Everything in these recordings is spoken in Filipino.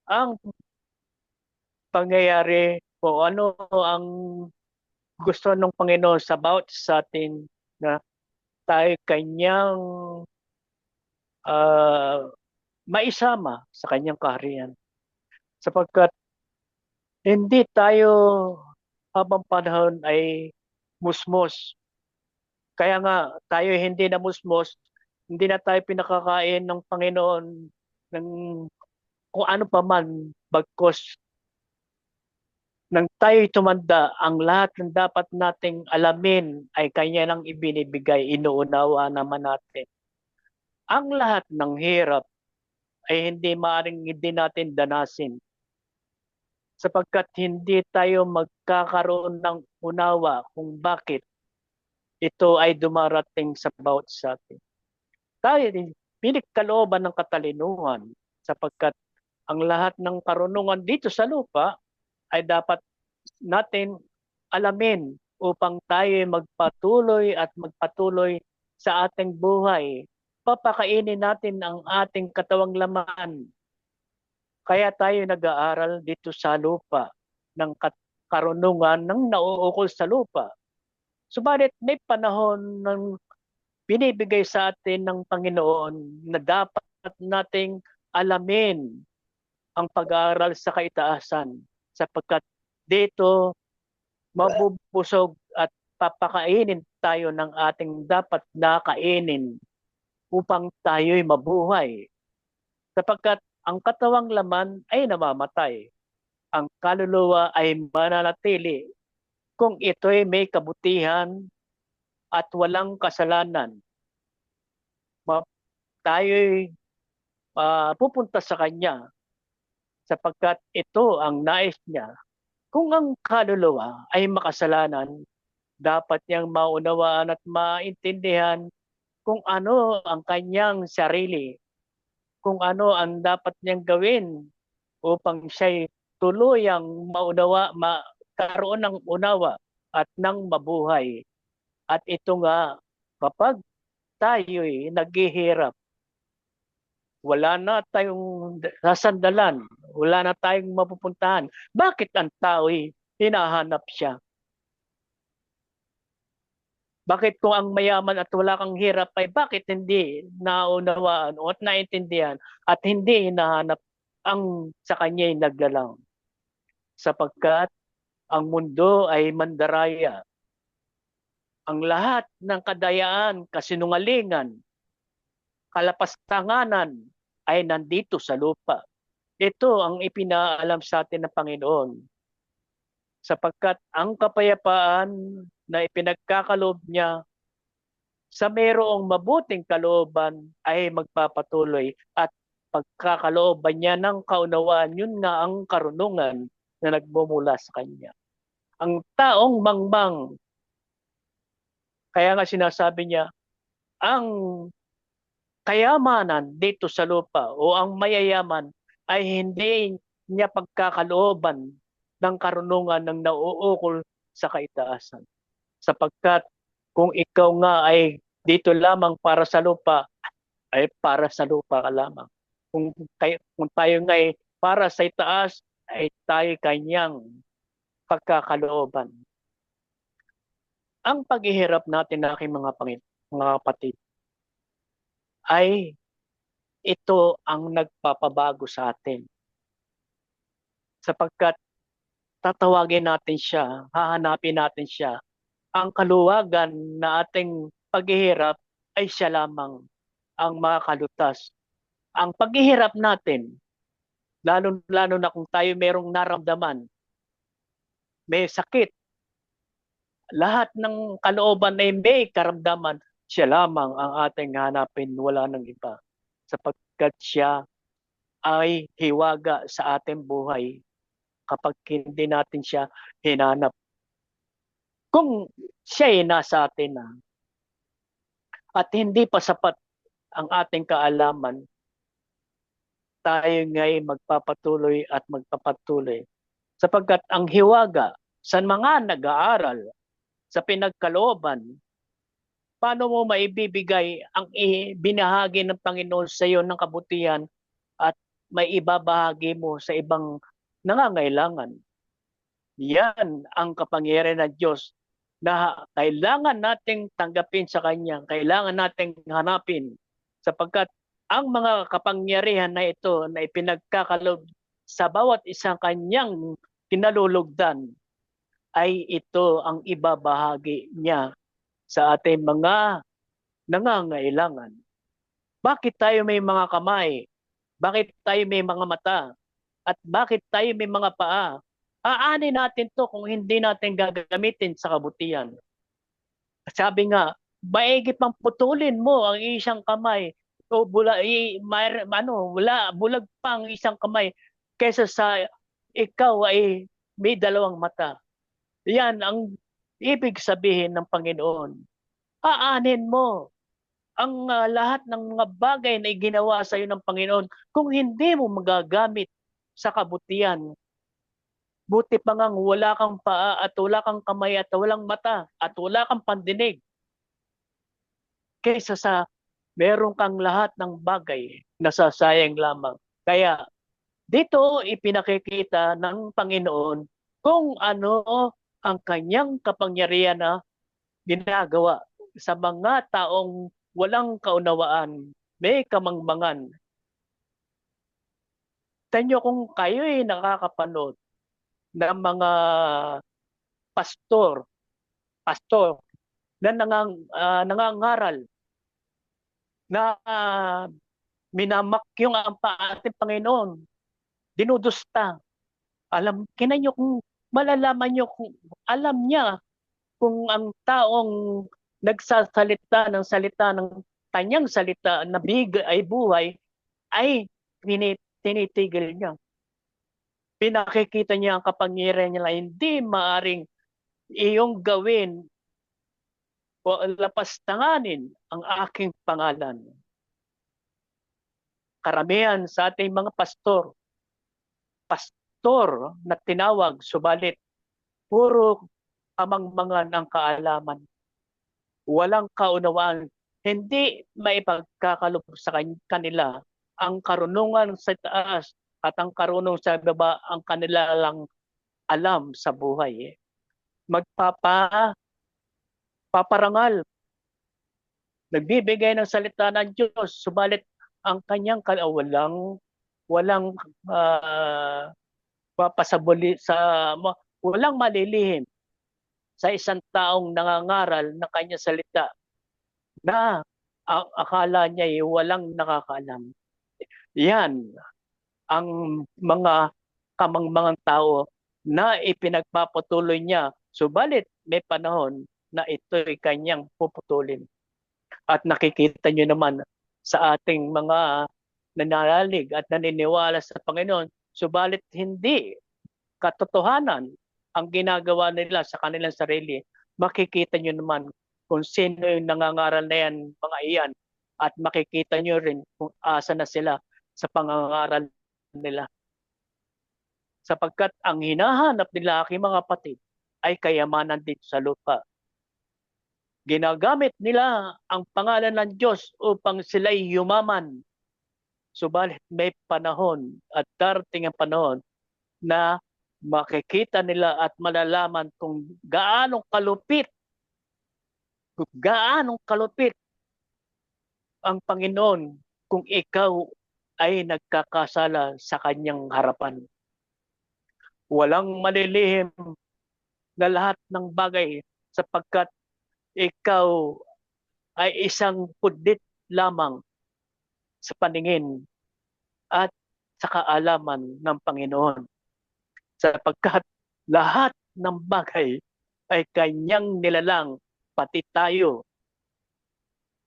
ang pangyayari kung ano ang gusto ng Panginoon sa bawat sa atin na tayo kanyang ah, maisama sa kanyang kaharian. Sapagkat hindi tayo habang panahon ay musmos. Kaya nga tayo hindi na musmos, hindi na tayo pinakakain ng Panginoon ng kung ano pa man bagkos nang tayo'y tumanda, ang lahat ng dapat nating alamin ay kanya nang ibinibigay, inuunawa naman natin. Ang lahat ng hirap ay hindi maaring hindi natin danasin sapagkat hindi tayo magkakaroon ng unawa kung bakit ito ay dumarating sa bawat sa atin. Tayo din, pinagkalooban ng katalinuhan sapagkat ang lahat ng karunungan dito sa lupa ay dapat natin alamin upang tayo magpatuloy at magpatuloy sa ating buhay. Papakainin natin ang ating katawang laman. Kaya tayo nag-aaral dito sa lupa ng karunungan ng nauukol sa lupa. Subalit may panahon ng binibigay sa atin ng Panginoon na dapat nating alamin ang pag-aaral sa kaitaasan sapagkat dito mabubusog at papakainin tayo ng ating dapat na kainin upang tayo'y mabuhay. Sapagkat ang katawang laman ay namamatay. Ang kaluluwa ay mananatili kung ito'y may kabutihan at walang kasalanan. Tayo'y pupunta sa Kanya sapagkat ito ang nais niya. Kung ang kaluluwa ay makasalanan, dapat niyang maunawaan at maintindihan kung ano ang kanyang sarili, kung ano ang dapat niyang gawin upang siya'y tuluyang magkaroon ng unawa at ng mabuhay. At ito nga, kapag tayo'y naghihirap, wala na tayong sasandalan, wala na tayong mapupuntahan. Bakit ang tao'y hinahanap siya? Bakit kung ang mayaman at wala kang hirap ay bakit hindi naunawaan o at naintindihan at hindi hinahanap ang sa kanya'y naglalang? Sapagkat ang mundo ay mandaraya. Ang lahat ng kadayaan, kasinungalingan, kalapastanganan ay nandito sa lupa. Ito ang ipinaalam sa atin ng Panginoon. Sapagkat ang kapayapaan na ipinagkakaloob niya sa mayroong mabuting kalooban ay magpapatuloy at pagkakalooban niya ng kaunawaan, yun nga ang karunungan na nagmumula sa kanya. Ang taong mangmang, kaya nga sinasabi niya, ang kayamanan dito sa lupa o ang mayayaman ay hindi niya pagkakalooban ng karunungan ng nauukol sa kaitaasan. Sapagkat kung ikaw nga ay dito lamang para sa lupa, ay para sa lupa ka lamang. Kung tayo nga ay para sa itaas, ay tayo kanyang pagkakalooban. Ang paghihirap natin na aking mga kapatid ay ito ang nagpapabago sa atin. Sapagkat tatawagin natin siya, hahanapin natin siya. Ang kaluwagan na ating paghihirap ay siya lamang ang makakalutas. Ang paghihirap natin, lalo-lalo na kung tayo merong naramdaman, may sakit, lahat ng kalooban ay may karamdaman, siya lamang ang ating hanapin, wala nang iba. Sapagkat siya ay hiwaga sa ating buhay kapag hindi natin siya hinanap. Kung siya ay nasa atin na at hindi pa sapat ang ating kaalaman, tayo nga'y magpapatuloy at magpapatuloy. Sapagkat ang hiwaga sa mga nag-aaral sa pinagkalooban, paano mo maibibigay ang binahagi ng Panginoon sa iyo ng kabutihan at may ibabahagi mo sa ibang nangangailangan. Yan ang kapangyarihan ng Diyos na kailangan nating tanggapin sa Kanya, kailangan nating hanapin sapagkat ang mga kapangyarihan na ito na ipinagkakalob sa bawat isang Kanyang kinalulugdan ay ito ang ibabahagi niya sa ating mga nangangailangan. Bakit tayo may mga kamay? Bakit tayo may mga mata? At bakit tayo may mga paa? Aanin natin to kung hindi natin gagamitin sa kabutihan. Sabi nga, maigi pang putulin mo ang isang kamay o bulag pa ang isang kamay kaysa sa ikaw ay may dalawang mata. Yan ang ibig sabihin ng Panginoon. Aanin mo ang lahat ng mga bagay na ginawa sa iyo ng Panginoon kung hindi mo magagamit sa kabutihan. Buti pa ngang wala kang paa at wala kang kamay at walang mata at wala kang pandinig kaysa sa meron kang lahat ng bagay na sasayang lamang. Kaya dito ipinakikita ng Panginoon kung ano ang kanyang kapangyarihan na ginagawa sa mga taong walang kaunawaan, may kamangmangan. Tanyo kung kayo ay nakakapanood ng mga pastor, pastor na nangangaral na minamakyong ang ating Panginoon, dinudusta. Kinan nyo kung malalaman nyo kung alam niya kung ang taong nagsasalita ng salita ng kanyang salita na bigay ay buhay ay tinitigil niya. Pinakikita niya ang kapangyarihan niya na hindi maaring iyong gawin o lapastanganin ang aking pangalan. Karamihan sa ating mga pastor na tinawag, subalit puro kamangmangan ang kaalaman. Walang kaunawaan, hindi maipagkakalob sa kanila ang karunungan sa taas at ang karunong sa baba ang kanila lang alam sa buhay. Paparangal, nagbibigay ng salita ng Diyos, subalit ang kanyang walang papasabuli walang malilihim sa isang taong nangangaral ng kanyang salita na akala niya ay walang nakakaalam. Yan ang mga kamangmangang tao na ipinagpapatuloy niya. Subalit may panahon na ito'y kanyang puputulin. At nakikita niyo naman sa ating mga nananalig at naniniwala sa Panginoon, subalit hindi katotohanan ang ginagawa nila sa kanilang sarili. Makikita niyo naman kung sino yung nangangaral na yan, mga iyan. At makikita niyo rin kung asa na sila sa pangangaral nila. Sapagkat ang hinahanap nila, aking mga kapatid, ay kayamanan dito sa lupa. Ginagamit nila ang pangalan ng Diyos upang sila'y yumaman. Subalit may panahon at darating ang panahon na makikita nila at malalaman kung gaano kalupit ang Panginoon kung ikaw ay nagkakasala sa kanyang harapan. Walang malilihim na lahat ng bagay sapagkat ikaw ay isang pundit lamang sa paningin at sa kaalaman ng Panginoon. Sapagkat lahat ng bagay ay kanyang nilalang, pati tayo.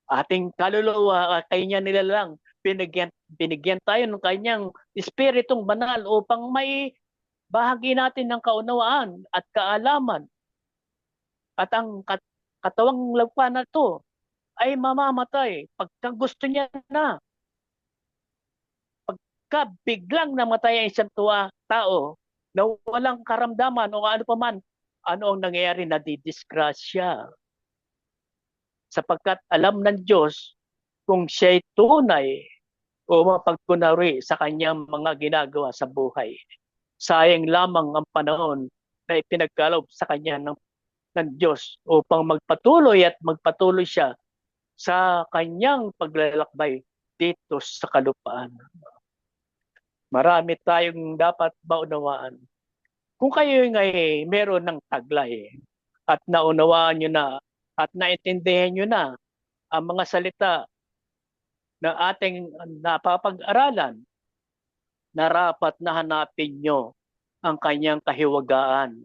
Ating kaluluwa, kanya nilalang, binigyan tayo ng kanyang espiritong banal upang may bahagi natin ng kaunawaan at kaalaman. At ang katawang lupa na to ay mamamatay pagka gusto niya na. Pagka biglang namatay ang isang tao na walang karamdaman o ano pa man, ano ang nangyayari? Nadidisgrasya. Sapagkat alam ng Diyos kung siya'y tunay o mapagkunwari sa kanyang mga ginagawa sa buhay. Sayang lamang ang panahon na ipinagkaloob sa kanya ng Diyos upang magpatuloy siya sa kanyang paglalakbay dito sa kalupaan. Marami tayong dapat maunawaan. Kung kayo ngay meron ng taglay at naunawaan nyo na at naintindihan nyo na ang mga salita na ating napapag-aralan, narapat na hanapin nyo ang kanyang kahiwagaan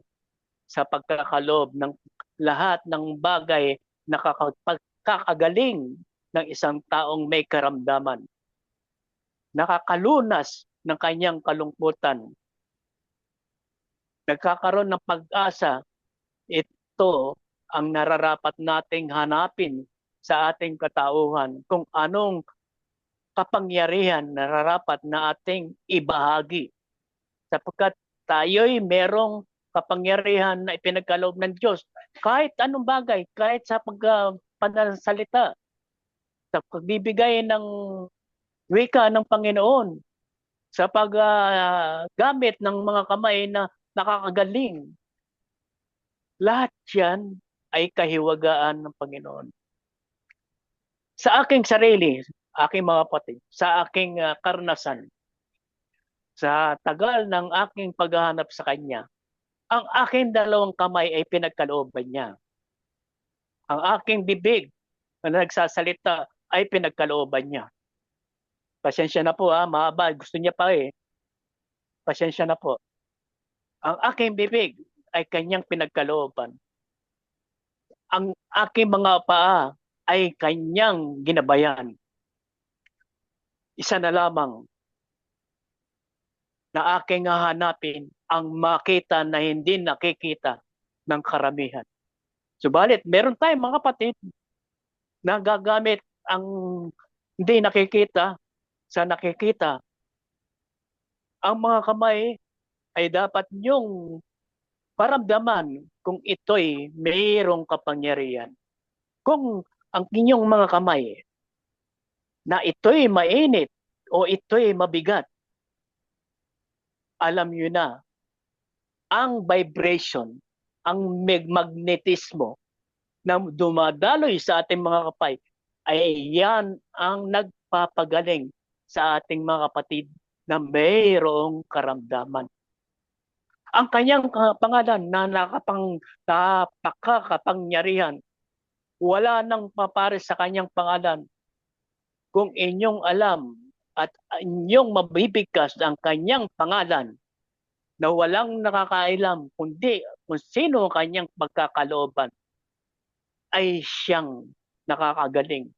sa pagkakalob ng lahat ng bagay na kakagaling ng isang taong may karamdaman. Nakakalunas ng kanyang kalungkutan. Nagkakaroon ng pag-asa. Ito ang nararapat nating hanapin sa ating katauhan kung anong kapangyarihan nararapat na ating ibahagi. Sapagkat tayo'y merong kapangyarihan na ipinagkaloob ng Diyos. Kahit anong bagay, kahit sa pananalita, sa pagbibigay ng wika ng Panginoon, sa paggamit ng mga kamay na nakakagaling. Lahat yan ay kahiwagaan ng Panginoon. Sa aking sarili, aking mga kapatid, sa aking karanasan, sa tagal ng aking paghahanap sa Kanya, ang aking dalawang kamay ay pinagkalooban niya. Ang aking bibig na nagsasalita ay pinagkalooban niya. Pasensya na po mahaba. Gusto niya pa Pasensya na po. Ang aking bibig ay kanyang pinagkalooban. Ang aking mga paa ay kanyang ginabayan. Isa na lamang na aking hahanapin ang makita na hindi nakikita ng karamihan. Subalit, meron tayong mga kapatid na gagamit ang hindi nakikita sa nakikita. Ang mga kamay ay dapat niyong paramdaman kung ito'y mayroong kapangyarihan. Kung ang inyong mga kamay na ito'y mainit o ito'y mabigat, alam niyo na, ang vibration, ang magnetismo na dumadaloy sa ating mga kapay, ay yan ang nagpapagaling sa ating mga kapatid na mayroong karamdaman. Ang kanyang pangalan na napakakapangyarihan, wala nang papares sa kanyang pangalan. Kung inyong alam at inyong mabibigkas ang kanyang pangalan na walang nakakailam kundi kung sino ang kanyang pagkakalooban, ay siyang nakakagaling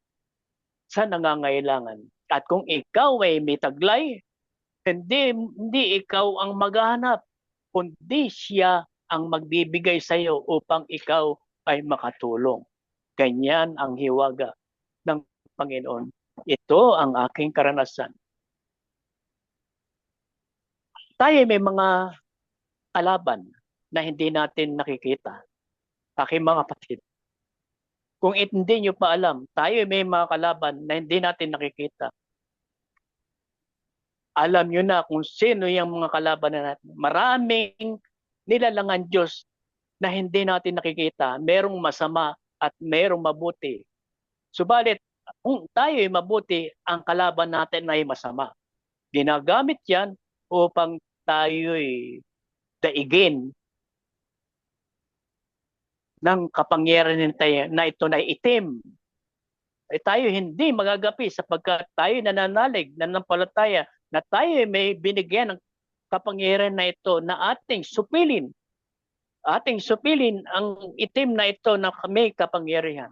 sa nangangailangan. At kung ikaw ay may taglay, hindi ikaw ang maghahanap, kundi siya ang magbibigay sa iyo upang ikaw ay makatulong. Ganyan ang hiwaga ng Panginoon. Ito ang aking karanasan. Tayo may mga kalaban na hindi natin nakikita. Aking mga kapatid, kung hindi nyo pa alam, tayo may mga kalaban na hindi natin nakikita. Alam nyo na kung sino yung mga kalaban na natin. Maraming nilalangan Diyos na hindi natin nakikita. Merong masama at merong mabuti. Subalit, kung tayo ay mabuti, ang kalaban natin ay masama. Ginagamit yan upang tayo'y daigin ng kapangyarihan na ito na itim. Ay tayo hindi magagapi sapagkat tayo nananalig, nanampalataya na tayo may binigyan ng kapangyarihan na ito na ating supilin. Ating supilin ang itim na ito na may kapangyarihan.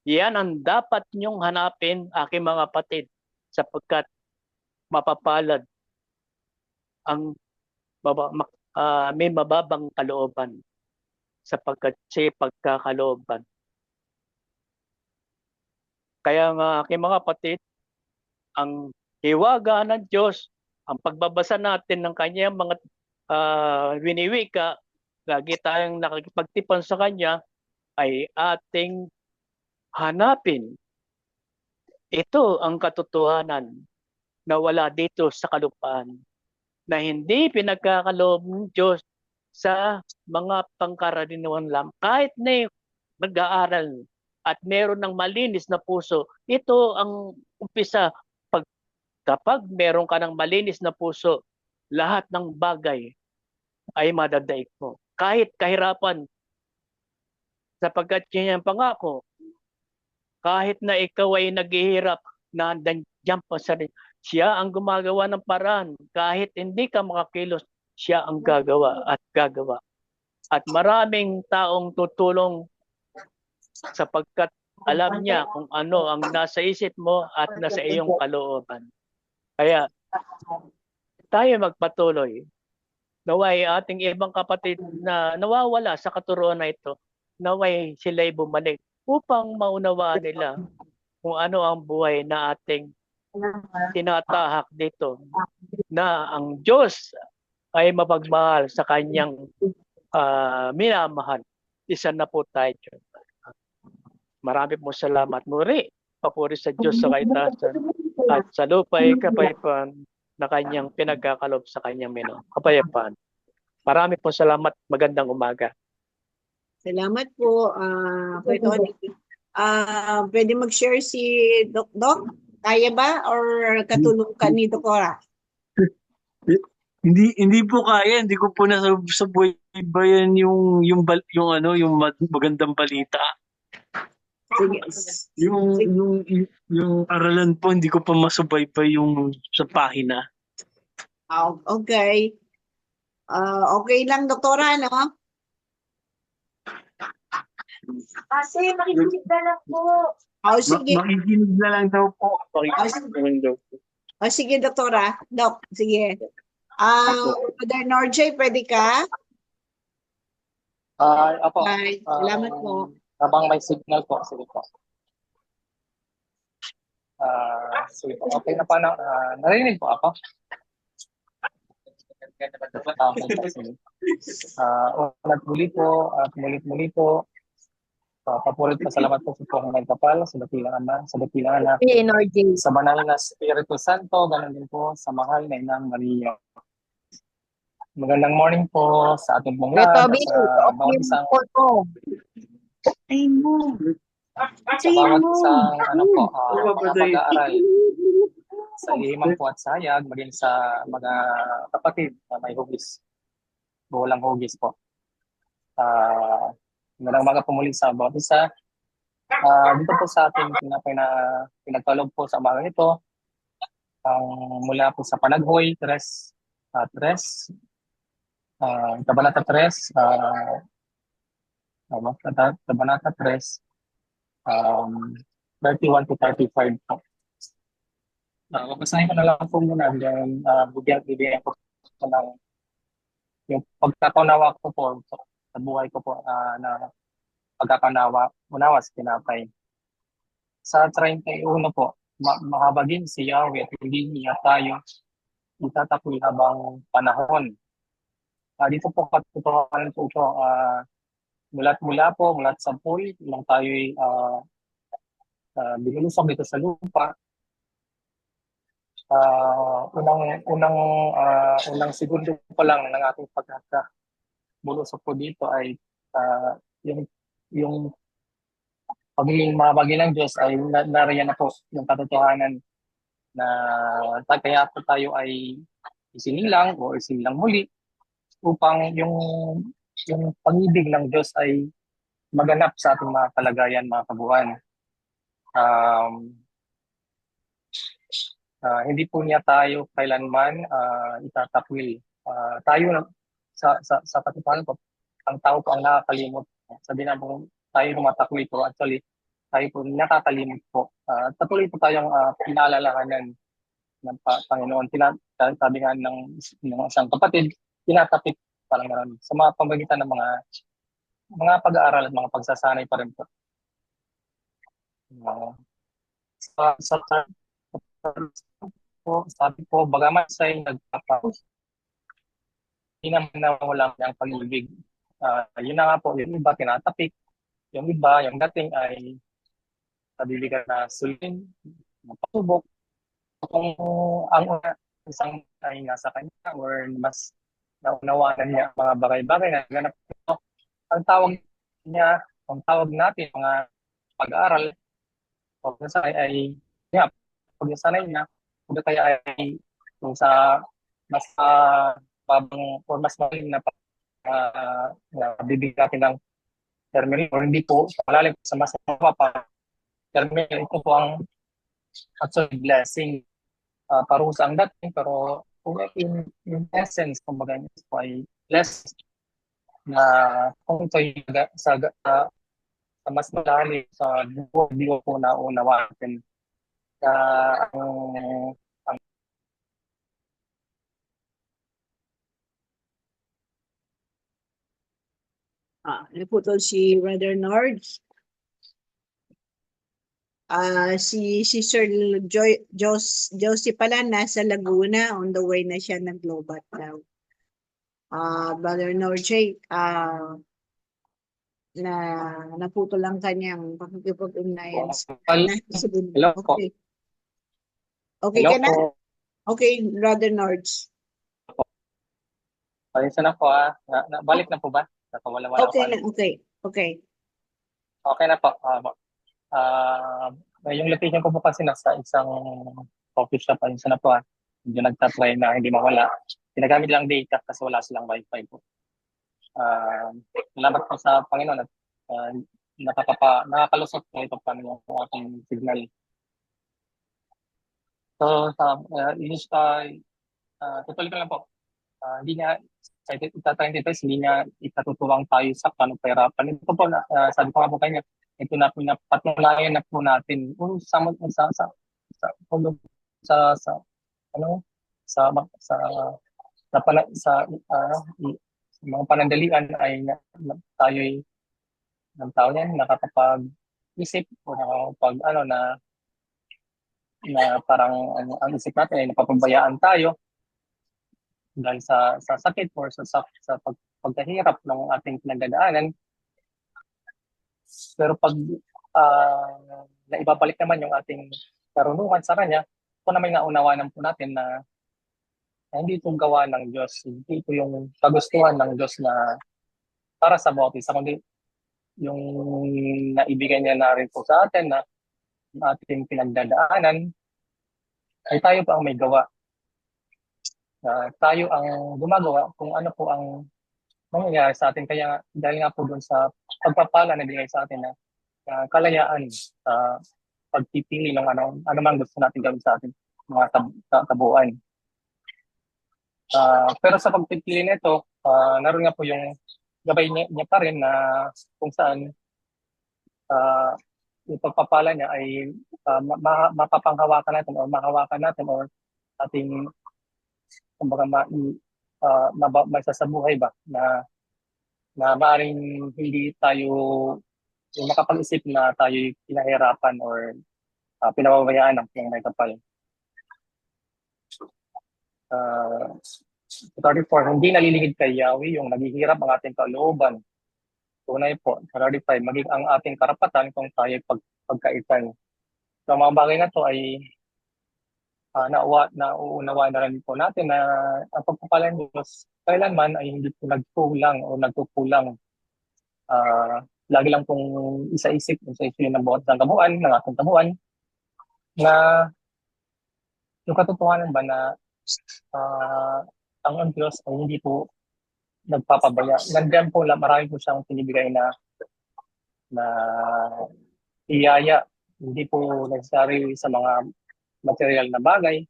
Yan ang dapat niyong hanapin, aking mga kapatid, sapagkat mapapalad ang may mababang kalooban sapagkat siya pagkakalooban. Kaya nga aking mga kapatid, ang hiwaga ng Diyos, ang pagbabasa natin ng kanyang mga winiwika, lagi tayong nakikipagtipan sa kanya, ay ating hanapin. Ito ang katotohanan na wala dito sa kalupaan, na hindi pinagkakaloob ng Diyos sa mga pangkaraniwan lang. Kahit na nag-aaral at meron ng malinis na puso, ito ang umpisa. Kapag meron ka ng malinis na puso, lahat ng bagay ay madadaig mo. Kahit kahirapan, sapagkat yan ang pangako, kahit na ikaw ay naghihirap, na nandiyan pa sa rin, siya ang gumagawa ng paraan. Kahit hindi ka makakilos, siya ang gagawa at gagawa. At maraming taong tutulong sapagkat alam niya kung ano ang nasa isip mo at nasa iyong kalooban. Kaya tayo magpatuloy. Naway ating ibang kapatid na nawawala sa katuruan na ito, naway sila'y bumalik upang maunawaan nila kung ano ang buhay na ating tinatahak dito, na ang Diyos ay mapagmahal sa kanyang minamahal. Isa na po tayo dyan. Marami po salamat. Muli, papuri sa Diyos sa kaitasan at sa lupa'y kapayapaan na kanyang pinagkakalob sa kanyang kapayapaan. Marami po salamat. Magandang umaga. Salamat po, Kuya Tony. Pwede mag-share si Doc? Kaya ba? Or katulong ka ni Dokora? Hindi po kaya, hindi ko po nasabuhay-bayan yung magandang balita. Sige. Yung aralan po, hindi ko pa masubaybay yung sa pahina. Okay. Okay lang, Doktora, no? Kasi makikinig na lang po. Sige. Makikinig na lang daw po. Sige, Doktora. Doc, sige. Brother Norjay, pwede ka? Apo. Bye. Salamat po. Habang may signal po, sige po. Sige po. Okay na pa na. Narinig po ako? Muli po at muli po. Papurit pa salamat po sa Panginoon Nagkapal, sa dakilang Ama, sa dakilang Anak, sa banal na Espiritu Santo, ganun din po sa mahal na Inang Maria. Magandang morning po sa ating pong lahat, sa bawat isang pag-aaral, sa Himang po at Sayag, maging sa mga kapatid na may hugis, walang hugis po. Magandang umaga po muli sa bawat isa. Dito po sa ating pinagkaloob po sa umaga ito, mula po sa Panaghoy, Kabanata 3, Kabanata 3, 31 to 35 po. Babasahin ko na lang po muna, then bigyan ko ng yung pagkakaunawa ko po sa buhay ko po na pagkakaunawa sa tinapay. Sa 31 po, mahabagin si Yahweh at hindi niya tayo itatapoy habang panahon. Dito po katotohanan po ito, mulat sa pool, lang tayo'y binulusok dito sa lupa. Unang segundo pa lang ng ating pagkakabulusok po dito ay yung pagiging mabagin ng Diyos ay nariyan na po yung katotohanan na kaya po tayo ay isinilang o isinilang muli upang yung pag-ibig ng Diyos ay maganap sa ating mga kalagayan, mga kabuuan. Hindi po niya tayo kailanman itatakwil. Tayo sa katotohanan po, ang tao po ang nakakalimot. Sabi na po tayo lumatakwil po, actually tayo po nakakalimot po. Patuloy po tayong pinaalalahanan ng Panginoon. Sabi nga ng isang kapatid, tinatapik parang naman sa mga pamagitan ng mga pag-aaral at mga pagsasanay pa rin po. Sabi po, bagaman sa'yo nagpapaus, hindi naman na wala ang pag-ibig. Yun na nga po, yung iba tinatapik, yung iba, yung dating ay nabibigyan na sulin, ng pasubok, kung ang isang ay nasa kanya or mas naunawanan niya ang mga bagay-bagay na ganap ito, ang tawag niya, ang tawag natin mga pag-aaral o sanay ay yeah, pag-sanay niya, kung kaya ay kung sa mas babang or mas malalim na bibigyan natin ng terminal or hindi po malalim sa mas mababa terminal, ito po ang actually blessing. Parusa ang dating pero kung in essence kumbaga ito po ay blessing na kung ito ay sa mas malalim sa buong di ko po naunawa natin na ang Naputol si Brother Nords. Si Sir Josie pala nasa Laguna, on the way na siya nag-Lobat daw. Brother Norjay, na naputol ang kanyang pakikipag-ugnayan. Hello po. Okay. Okay Hello ka na? po. Okay, Brother Nords. Pasensya na po balik na po ba? Nakawala-wala Okay po. na, okay. Okay. Okay na po. Yung location ko po kasi nasa isang coffee shop. Pasensya na po Medyo nagtatry na hindi mawala. Ginagamit lang data kasi wala silang wifi po. Salamat po sa Panginoon at nakakalusot po ito pa yung ating signal. So, tutuloy ko lang po. Hindi niya, sa ita-20 pesos, hindi niya ikatutuwang tayo sa paano pahirapan. Ito po, sabi ko nga po kanya, ito na po napatunayan na po natin kung sa ano sa mga panandalian ay tayo ay ng tao yan nakakapag-isip o nakakapag na parang ang isip natin ay napapabayaan tayo dahil sa sakit or sa pagkahirap ng ating pinagdadaanan. Pero pag naibabalik naman yung ating karunungan sa Kanya, kung na may naunawanan po natin na hindi ito gawa ng Diyos, hindi ito yung kagustuhan ng Diyos na para sa bawat isa, kundi yung naibigay niya na rin po sa atin na ating pinagdadaanan, ay tayo pa ang may gawa. Tayo ang gumagawa kung ano po ang mangyayari sa atin. Kaya dahil nga po doon sa pagpapala na bigay sa atin na kalayaan sa pagpipili ng ano man gusto natin gawin sa ating mga kabuuan. Pero sa pagpipili nito, naroon nga po yung gabay niya pa rin na kung saan yung pagpapala niya ay mapapanghawakan natin o mahawakan natin or ating kumbaga may sasabuhay ba na maaaring hindi tayo yung makapag-isip na tayo pinahirapan or pinababayaan ng may kapal. 34, hindi naliligid kay Yahweh yung naghihirap ang ating kalooban. Tunay po, 35, maging ang ating karapatan kung tayo pagkaitan. So mga bagay na to ay nauunawa na rin po natin na ang pagpapala ng Diyos kailanman ay hindi po nagkulang o nagkukulang. Lagi lang pong isa-isip ng bawat ng kabuuan, ng ating kabuuan, na yung katotohanan ba na ang Diyos ay hindi po nagpapabaya. Nandiyan po, marami po siyang pinibigay na iyaya. Hindi po necessary sa mga material na bagay,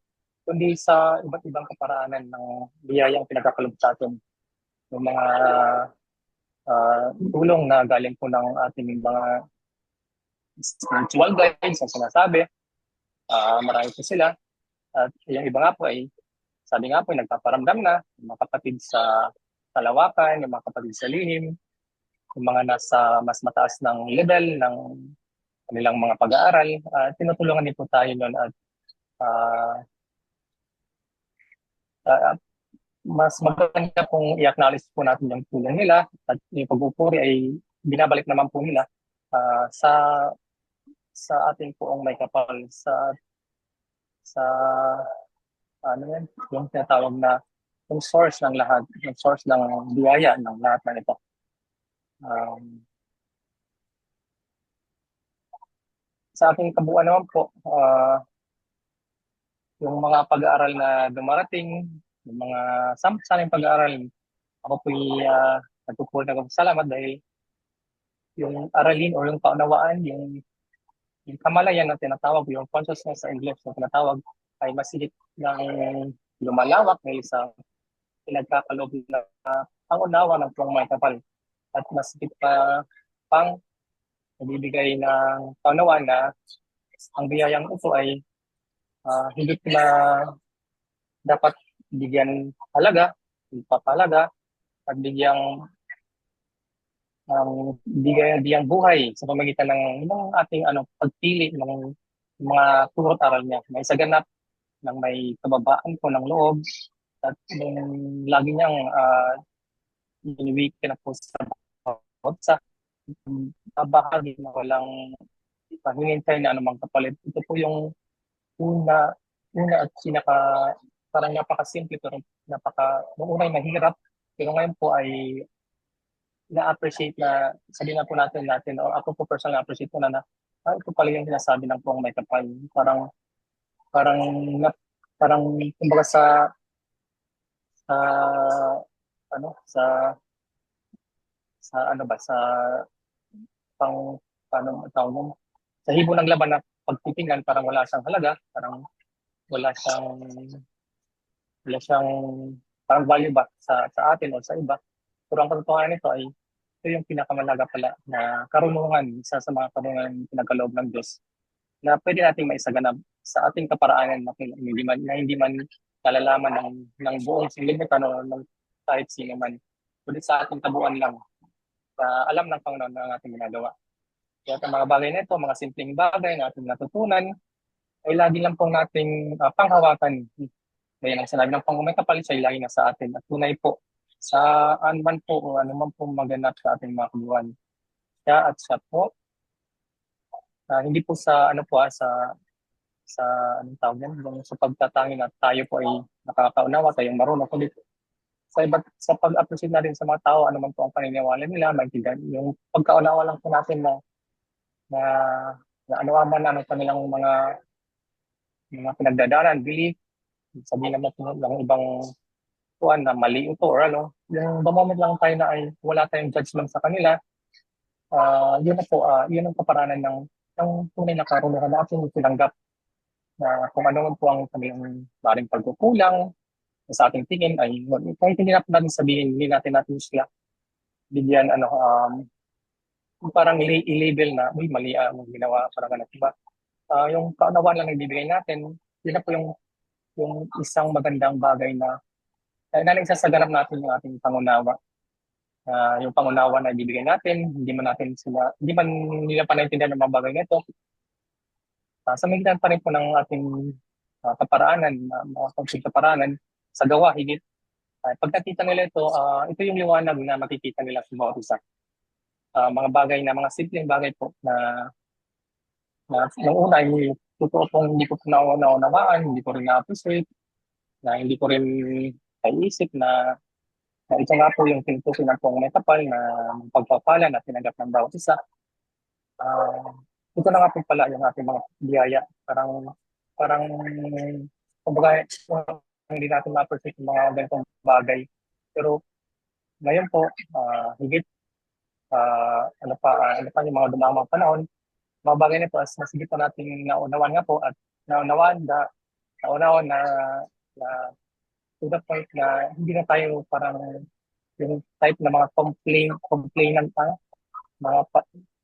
kundi sa iba't ibang kaparaanan ng biyayang pinagkakaloob sa atin. Yung mga tulong na galing po ng ating mga spiritual guides na sinasabi, marami po sila. At yung iba nga po ay sabi nga po, nagpaparamdam na yung mga kapatid sa kalawakan, yung mga kapatid sa lihim, yung mga nasa mas mataas ng level ng kanilang mga pag-aaral. Tinutulungan din po tayo noon at mas maganda kung i-acknowledge po natin yung tulong nila at yung pag-upuri ay binabalik naman po nila sa ating poong may kapal sa ano yan, yung tinatawag na yung source ng lahat, yung source ng biyaya ng lahat ng ito. Um, sa aking kabuuan naman po, yung mga pag-aaral na dumarating, yung mga sampusanang pag-aaral, ako po'y nagpupulong ng salamat dahil yung aralin o yung kaunawaan, yung kamalayan na tinatawag, yung consciousness sa English na tinatawag, ay mas higit ng lumalawak dahil sa pinagkakaloob na pangunawa ng tuwang may kapal. At mas higit pa pang nagbibigay ng kaunawaan na ang biyayang ito ay higit na dapat bigyan halaga, ipapalaga, at bigyan buhay sa pamagitan ng ating pagpili ng mga turo't aral niya. May saganap ng may kababaan po ng loob at yung lagi niyang iniwiki na po sa bawat sa bahagi na walang hinintay na anumang kapalit. Ito po yung una, una at parang napakasimple pero nung unay mahirap pero ngayon po ay na-appreciate na sabihin na po natin o ako po personal na-appreciate ko na ito pala yung sinasabi ng pong may kapal. Parang parang na, parang kumbaga sa ano sa ano ba sa pang paano tawag nun? Sa hibo ng laban na pagtitingnan parang wala siyang halaga, parang wala siyang wala siyang parang value ba sa atin o sa iba. Pero ang katotohanan nito ay ito yung pinakamalaga pala na karunungan, isa sa mga karunungan pinagkaloob ng Diyos na pwede nating maisaganap sa ating kaparaanan na hindi man nalalaman ng buong sanglibutan o ng kahit sino man. Kundi sa ating kabuuan lang sa alam ng Panginoon na ating ginagawa. Kaya ang mga bagay na ito, mga simpleng bagay na ating natutunan, ay lagi lang pong nating panghawakan. Kaya ang sinabi ng Panginoon may kapalit siya ay lagi na sa atin. At tunay po, sa anuman po o anuman po maganap sa ating mga kabuuan. Siya at siya po, hindi po sa ano po sa anong tawag yan, yung sa pagtatangi na tayo po ay nakakaunawa, tayong marunong, kundi sa pag-appreciate natin sa mga tao, ano man po ang paniniwala nila, maintindihan yung pagkaunawa lang po natin na, na ano man ano kanilang mga pinagdadaanan, belief, sabihin naman po ng ibang tuwan na mali ito or ano, yung the moment lang tayo na ay wala tayong judgment sa kanila, yun na po, yun ang kaparanan ng tunay na karunungan natin tinanggap na kung ano man po ang kanilang maring pagkukulang sa ating tingin ay kahit hindi natin sabihin, hindi natin sila bigyan parang i-label na uy mali ang ginawa parang ganun, diba? Yung kaunawaan lang nagbibigay natin, yun na po yung isang magandang bagay na naisasaganap natin yung ating pangunawa. Yung pangunawa na ibibigay natin, hindi man nila pa naintindihan ng mga bagay na ito. Sa magitan pa rin po ng ating kaparaanan, mga konsyeng kaparaanan, sa gawa, higit. Pag nakita nila ito yung liwanag na makikita nila sa bawat isa. Mga bagay na, mga simpleng bagay po na nung una, totoo pong hindi ko naunawaan, hindi ko rin na-appreciate, na hindi ko rin naisip na ito nga po yung tinutukoy ng pong may kapal na pagpapala na tinanggap ng bawat isa. Ito na nga po pala yung ating mga biyaya. Parang kumbaga, hindi natin ma-appreciate yung mga ganitong bagay. Pero ngayon po, higit, ano pa yung mga dumamang panahon, mga bagay nito as mas higit pa natin naunawan nga po at naunawan na to the point na hindi na tayo parang yung type na mga complainant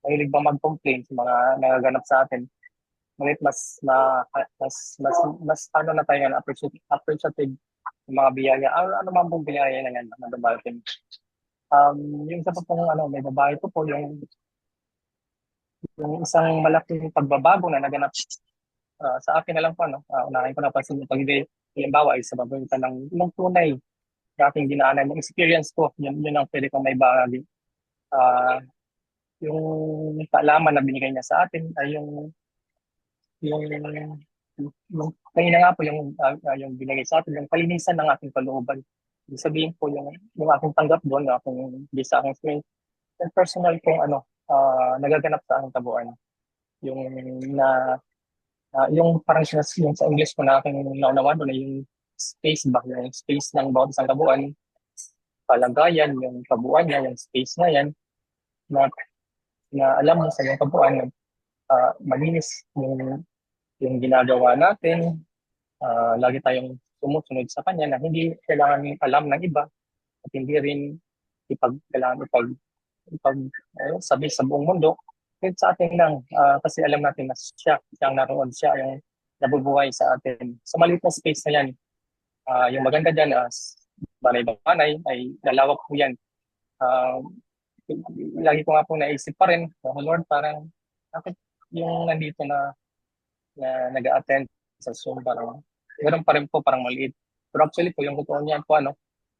mahilig ba mag-complain sa mga nagaganap sa atin. Ngunit mas ano na tayo yan, appreciative ng mga biyaya. Ano man pong biyaya na yan na dumarating. Yung isa pa pong may babae po yung isang malaking pagbabago na naganap sa akin na lang po, unahin ko na pansin yung pag-ibig. Halimbawa, ay sa pagbabitan ng tunay na aking dinaanan, yung experience ko, yun ang pwede kong may bahagi. Yung kaalaman na binigay niya sa atin ay yung kanina nga po yung binigay sa atin, yung kalinisan ng ating kalooban. Ibig sabihin po yung aking tanggap doon, yung sa aking experience, yung personal kong nagaganap sa aking kabuuan. Yung na yung parang yung sa English ko na aking naunawan doon ay yung space ba, yung space ng bawat isang kabuuan, kalagayan, yung kabuuan niya, yung space na yan, na, na alam mo sa yung kabuuan na malinis yung ginagawa natin, lagi tayong sumusunod sa kanya na hindi kailangan alam ng iba at hindi rin kailangan sabi sa buong mundo. Kahit sa atin lang, kasi alam natin na siya ang naroon, siya yung nabubuhay sa atin. Sa maliit na space na yan, yung maganda dyan, banay-banay, ay lalawak po yan. Lagi ko nga po naisip pa rin, oh Lord, parang bakit yung nandito na nag-attend sa Zoom, parang meron pa rin po parang maliit. Pero actually po, yung totoo niyan po,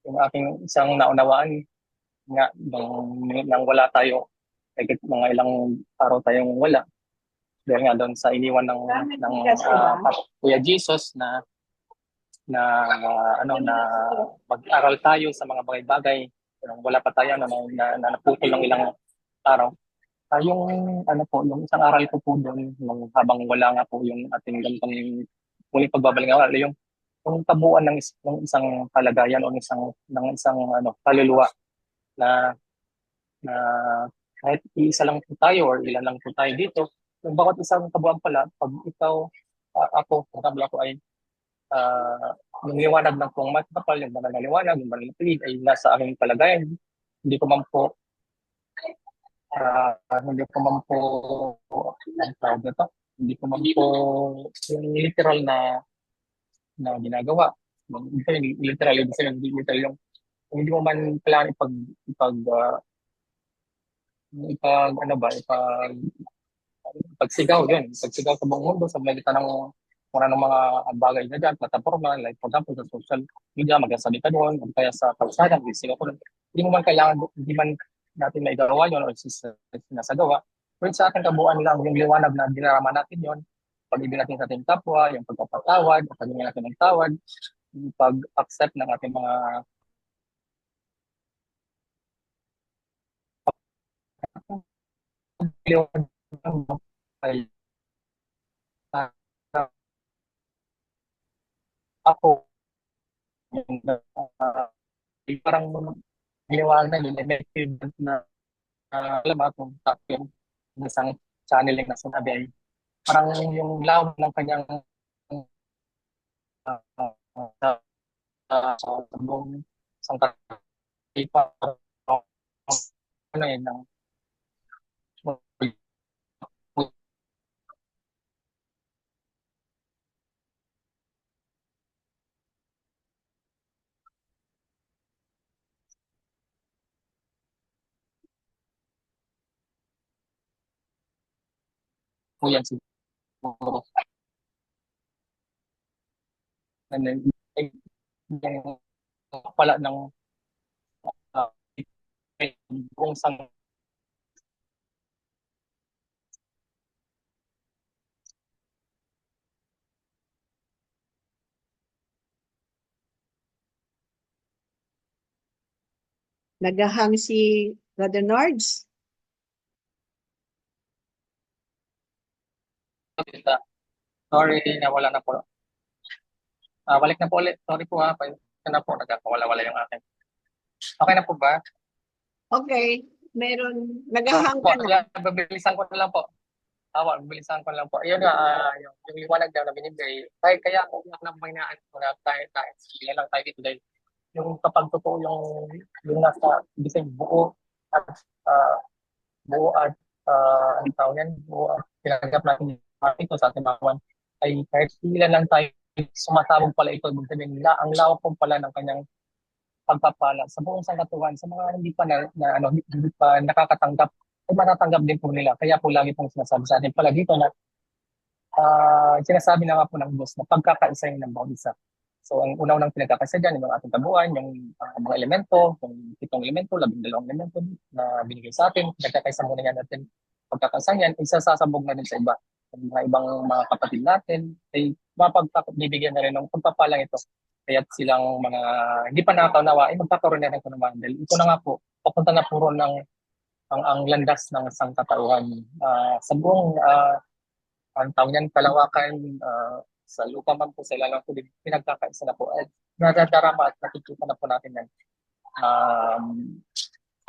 yung aking isang naunawaan nga, nang wala tayo, mga ilang araw tayong wala. Dahil nga doon sa iniwan ng Kuya Jesus na mag-aral tayo sa mga bagay-bagay. Wala pa tayo na naputol ng ilang araw. Yung isang aral ko po doon, habang wala nga po yung ating ganitong muling pagbabalik nga, yung tabuan ng isang kalagayan o ng isang kaluluwa na na kahit isa lang po tayo or ilan lang po tayo dito, yung bawat isang kabuuan pala, pag ikaw, ako, for ako ay yung liwanag ng pong matapal, yung banal na liwanag, yung banal na pilig ay nasa aking kalagayan. Hindi ko man po ang tawag nito, hindi ko man po yung literal na ginagawa. Literal, hindi literal yung hindi mo man kailangan pagsigaw yun. Pagsigaw sa buong mundo sa magitan ng mga bagay na dyan, plataforma, like for example, sa social media, magsasabi ka doon, o kaya sa kalsada, magsigaw ko doon. Hindi man natin maigagawa yun o sinasagawa. Pero sa ating kabuuan lang, yung liwanag na dinarama natin yun, pag-ibig natin sa ating kapwa, yung pagpapatawad, o pag-ibig natin ng tawad, yung pag-accept ng ating mga ay ako parang liwanag yun, effective na alam mo kung tapin ng isang channeling na sinabi ay parang yung lawak ng kanyang sa buong isang ano yun ng po yan siguro. And then, yung pala ng buong sang Nagahang si Brother Nords. sorry, nawala na po. Balik na po ulit. Sorry po ha. Na po, nagkakawala-wala yung akin. Okay na po ba? Okay. Meron. Nagahang Po, ka na. Babilisan ko na lang po. Babilisan ko na lang po. Ayun nga, yung liwanag daw na binibigay. Kaya ako na mainaan ko na tayo. Sila lang tayo dito dahil yung kapag totoo yung nasa design buo at ang tawag yan, buo at pinagap natin ito sa ating mga ay kahit ilan lang tayo sumasabog pala ito. Ibig sabihin nila, ang lawak po pala ng kanyang pagpapala sa buong sangkatuan, sa mga hindi pa hindi pa nakakatanggap, ay matatanggap din po nila. Kaya po lagi pong sinasabi sa atin pala dito na sinasabi na nga po ng Diyos na pagkakaisa yun ng bawat isa. So ang unang pinagkakaisa dyan, yung ating kabuuan, yung mga elemento, yung 7 elemento, 12 elemento na binigay sa atin, pinagkakaisa muna yan natin. Pagkakaisa yan, isasasabog na din sa iba. ng mga ibang mga kapatid natin, ay mapagbibigyan na rin ng pagpapalang ito. Kaya't silang mga hindi pa nakakaunawa, ay magkakaroon na ng kanuman. Dahil ito na nga po, papunta na puro ng ang landas ng sangkatauhan. Sa buong ang tawag niyan, kalawakan, sa lupa man po, sa ilalang tubig, pinagkakaisa na po. At nadadarama at nakikita na po natin yan. Um,